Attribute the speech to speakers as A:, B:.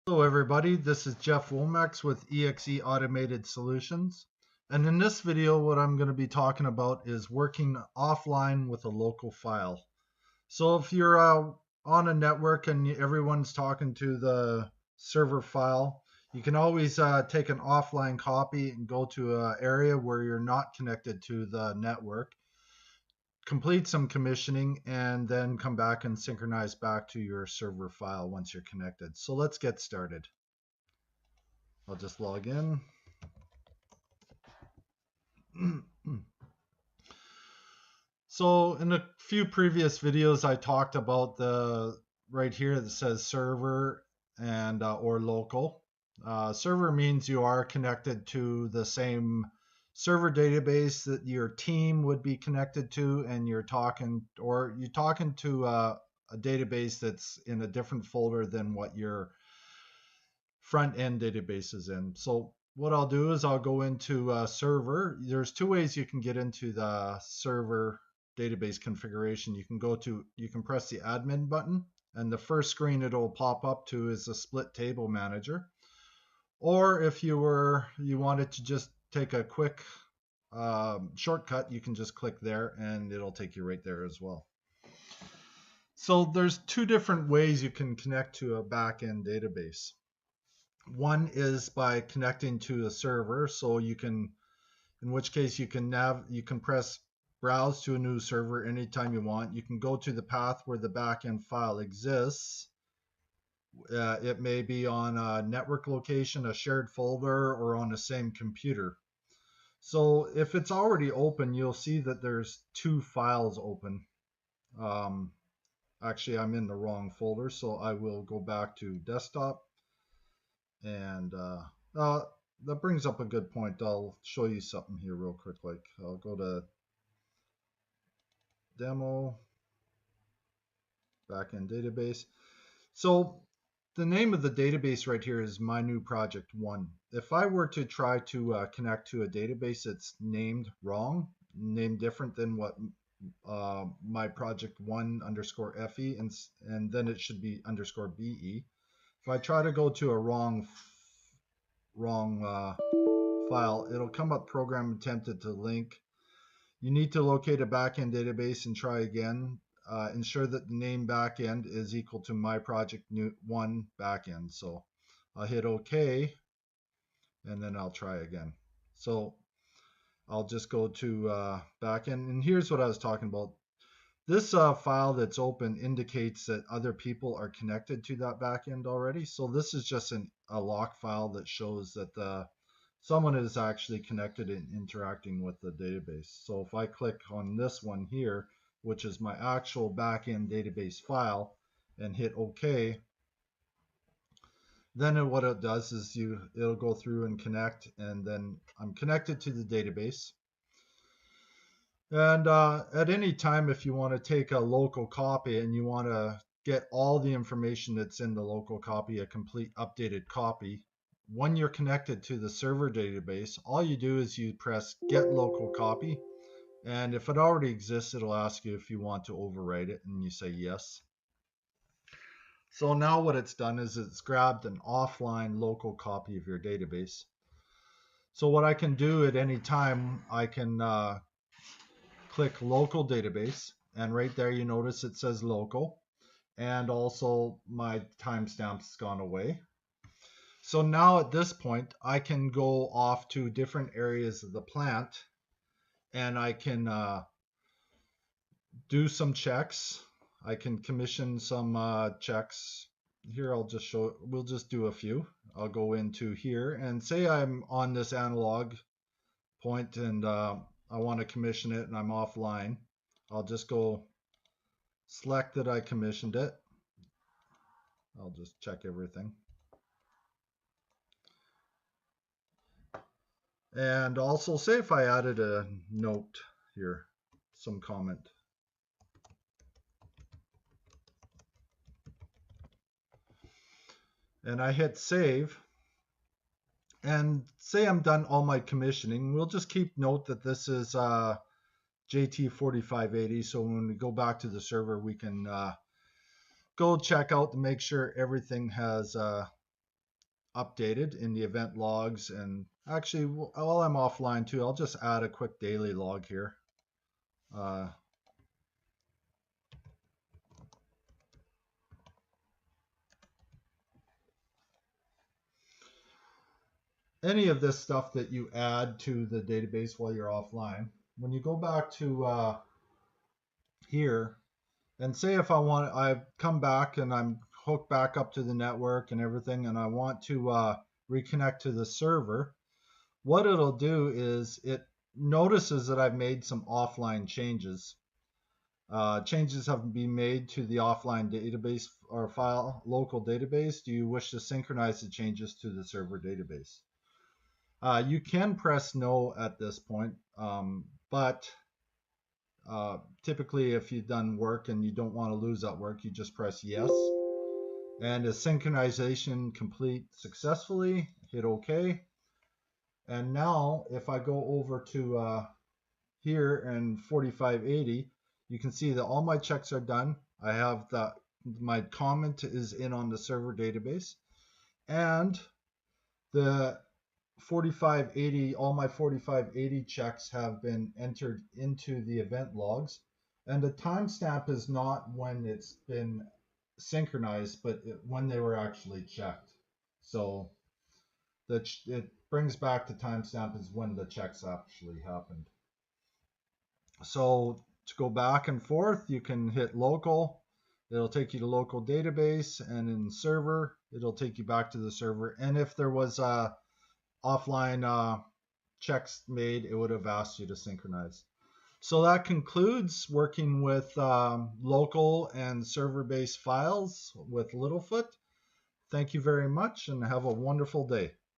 A: Hello everybody, this is Jeff Womack with EXE Automated Solutions. And in this video, what I'm going to be talking about is working offline with a local file. So if you're on a network and everyone's talking to the server file, you can always take an offline copy and go to an area where you're not connected to the network, complete some commissioning, and then come back and synchronize back to your server file once you're connected. So let's get started. I'll just log in. So in a few previous videos, I talked about the right here that says server and or local. Server means you are connected to the same server database that your team would be connected to, and you're talking to a database that's in a different folder than what your front end database is in. So what I'll do is I'll go into server. There's two ways you can get into the server database configuration. You can press the admin button, and the first screen it'll pop up to is a split table manager. Or if you wanted to just take a quick shortcut, you can just click there and it'll take you right there as well. So there's two different ways you can connect to a backend database. One is by connecting to a server, so you can, in which case you can press browse to a new server anytime you want. You can go to the path where the backend file exists. It may be on a network location, a shared folder, or on the same computer. So if it's already open, you'll see that there's two files open. Actually, I'm in the wrong folder, so I will go back to desktop. And that brings up a good point. I'll show you something here real quick. Like I'll go to demo, backend database. So the name of the database right here is My New Project 1. If I were to try to connect to a database that's named wrong, named different than what my project 1 underscore FE, and then it should be underscore BE. If I try to go to a wrong file, it'll come up program attempted to link. You need to locate a backend database and try again. Ensure that the name backend is equal to my project 1 backend. So I'll hit OK, and then I'll try again. So I'll just go to backend, and here's what I was talking about. This file that's open indicates that other people are connected to that backend already. So this is just a lock file that shows that someone is actually connected and interacting with the database. So if I click on this one here, which is my actual backend database file, and hit OK, then what it does is it'll go through and connect, and then I'm connected to the database. And at any time, if you want to take a local copy and you want to get all the information that's in the local copy, a complete updated copy, when you're connected to the server database, all you do is you press get local copy. And if it already exists, it'll ask you if you want to overwrite it, and you say yes. So now what it's done is it's grabbed an offline local copy of your database. So what I can do at any time, I can click local database, and right there you notice it says local, and also my timestamp's gone away. So now at this point I can go off to different areas of the plant, and I can do some checks. I can commission some checks. Here we'll just do a few. I'll go into here and say I'm on this analog point, and I want to commission it and I'm offline. I'll just go select that I commissioned it. I'll just check everything. And also say if I added a note here, some comment. And I hit save. And say I'm done all my commissioning. We'll just keep note that this is JT4580. So when we go back to the server, we can go check out to make sure everything has updated in the event logs. And actually, while I'm offline too, I'll just add a quick daily log here. Any of this stuff that you add to the database while you're offline, when you go back to here, and say if I've come back and I'm hooked back up to the network and everything, and I want to reconnect to the server, what it'll do is it notices that I've made some offline changes. Changes have been made to the offline database or file local database. Do you wish to synchronize the changes to the server database? You can press no at this point, but typically if you've done work and you don't want to lose that work, you just press yes. And is synchronization complete successfully? Hit OK. And now if I go over to here and 4580, you can see that all my checks are done. I have my comment is in on the server database, and the 4580, all my 4580 checks have been entered into the event logs, and the timestamp is not when it's been synchronized, but when they were actually checked. So it brings back the timestamp is when the checks actually happened. So to go back and forth, you can hit local. It'll take you to local database, and in server, it'll take you back to the server. And if there was offline checks made, it would have asked you to synchronize. So that concludes working with local and server-based files with LittleFoot. Thank you very much and have a wonderful day.